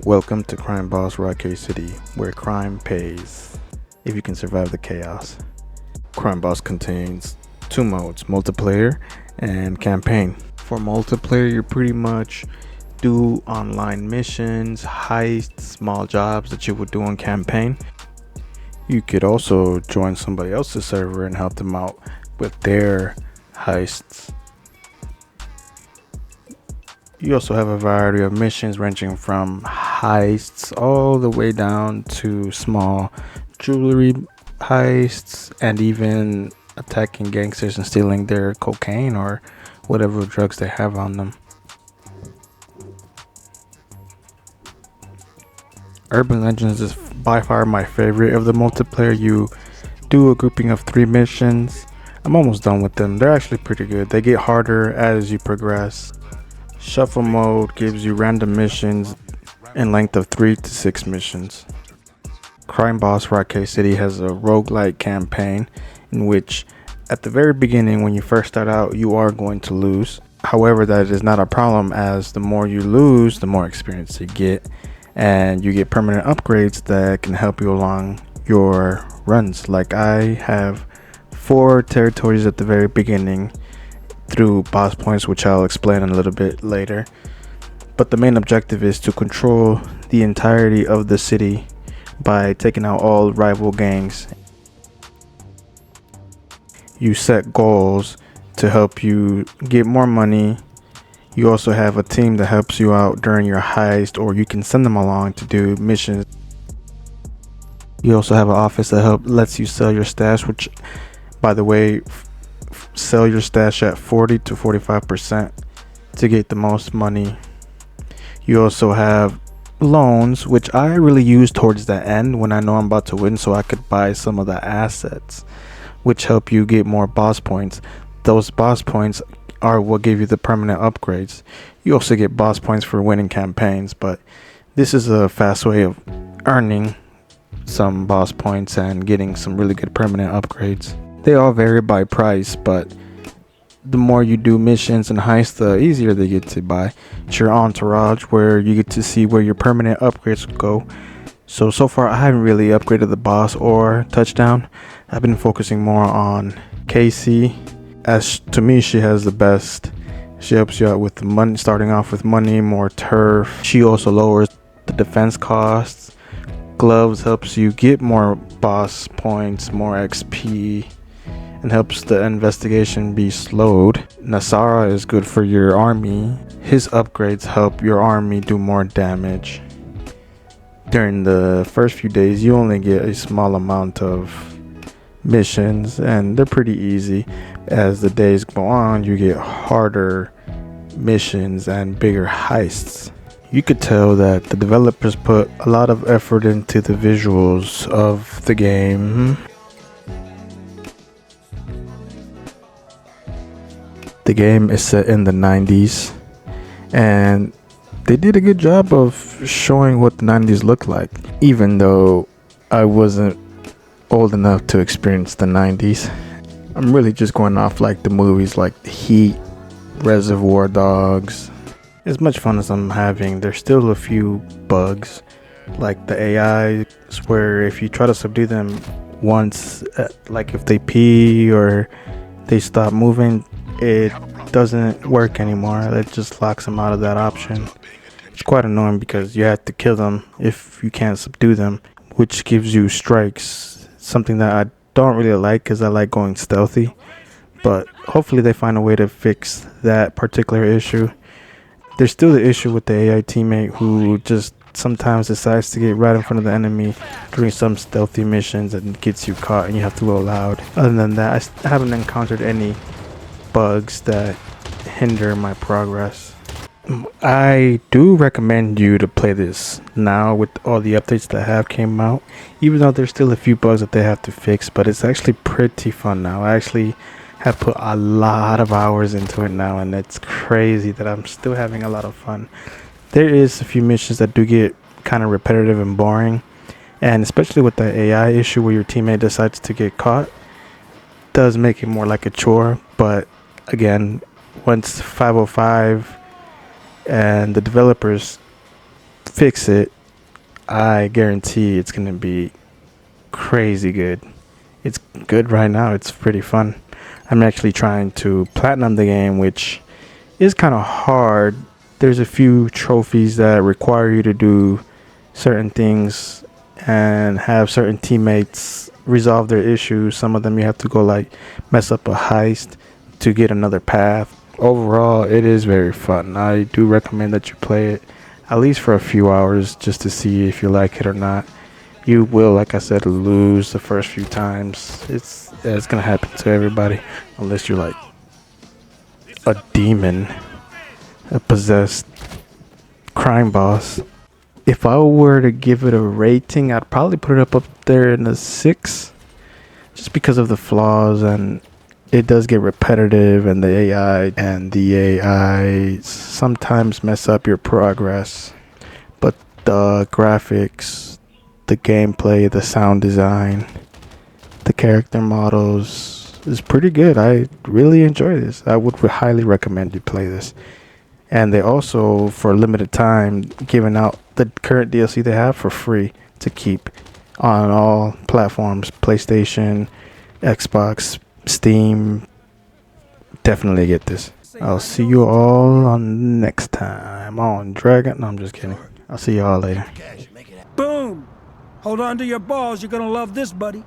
Welcome to Crime Boss Rockay City, where crime pays, if you can survive the chaos. Crime Boss contains two modes, multiplayer and campaign. For multiplayer, you pretty much do online missions, heists, small jobs that you would do on campaign. You could also join somebody else's server and help them out with their heists. You also have a variety of missions ranging from heists all the way down to small jewelry heists and even attacking gangsters and stealing their cocaine or whatever drugs they have on them. Urban Legends is by far my favorite of the multiplayer. You do a grouping of 3 missions. I'm almost done with them. They're actually pretty good. They get harder as you progress. Shuffle mode gives you random missions in length of 3 to 6 missions. Crime Boss Rockay City has a roguelike campaign in which at the very beginning when you first start out you are going to lose. However, that is not a problem, as the more you lose the more experience you get, and you get permanent upgrades that can help you along your runs. Like I have 4 territories at the very beginning through boss points, which I'll explain in a little bit later. But the main objective is to control the entirety of the city by taking out all rival gangs. You set goals to help you get more money. You also have a team that helps you out during your heist, or you can send them along to do missions. You also have an office that lets you sell your stash, which, by the way, sell your stash at 40 to 45% to get the most money. You also have loans, which I really use towards the end when I know I'm about to win, so I could buy some of the assets which help you get more boss points. Those boss points are what give you the permanent upgrades. You also get boss points for winning campaigns, but this is a fast way of earning some boss points and getting some really good permanent upgrades. They all vary by price, but the more you do missions and heists, the easier they get to buy. It's your entourage where you get to see where your permanent upgrades go. So far I haven't really upgraded the boss or touchdown. I've been focusing more on Casey, as to me she has the best. She helps you out with the money, starting off with money, more turf. She also lowers the defense costs. Gloves helps you get more boss points, more XP, and helps the investigation be slowed. Nasara is good for your army. His upgrades help your army do more damage. During the first few days you only get a small amount of missions and they're pretty easy. As the days go on you get harder missions and bigger heists. You could tell that the developers put a lot of effort into the visuals of the game. The game is set in the 90s and they did a good job of showing what the 90s looked like, even though I wasn't old enough to experience the 90s. I'm really just going off like the movies like Heat, Reservoir Dogs. As much fun as I'm having, there's still a few bugs, like the AI, where if you try to subdue them once, like if they pee or they stop moving, it doesn't work anymore. It just locks them out of that option. It's quite annoying because you have to kill them if you can't subdue them, which gives you strikes, something that I don't really like because I like going stealthy. But hopefully they find a way to fix that particular issue. There's still the issue with the AI teammate who just sometimes decides to get right in front of the enemy during some stealthy missions and gets you caught and you have to roll loud. Other than that, I haven't encountered any bugs that hinder my progress. I do recommend you to play this now with all the updates that have came out, even though there's still a few bugs that they have to fix, but it's actually pretty fun now. I actually have put a lot of hours into it now and it's crazy that I'm still having a lot of fun. There is a few missions that do get kind of repetitive and boring, and especially with the AI issue where your teammate decides to get caught, does make it more like a chore. But again, once 505 and the developers fix it, I guarantee it's gonna be crazy good. It's good right now. It's pretty fun. I'm actually trying to platinum the game, which is kind of hard. There's a few trophies that require you to do certain things and have certain teammates resolve their issues. Some of them you have to go like mess up a heist to get another path. Overall, it is very fun. I do recommend that you play it at least for a few hours just to see if you like it or not. You will, like I said, lose the first few times. It's gonna happen to everybody unless you're like a demon, a possessed crime boss. If I were to give it a rating, I'd probably put it up there in the 6, just because of the flaws, and it does get repetitive, and the AI sometimes mess up your progress. But the graphics, the gameplay, the sound design, the character models is pretty good. I really enjoy this. I would highly recommend you play this. And they also, for a limited time, giving out the current DLC they have for free to keep on all platforms: PlayStation, Xbox, Steam. Definitely get this. I'll see you all on next time on Dragon. No, I'm just kidding. I'll see y'all later. Boom! Hold on to your balls. You're gonna love this, buddy.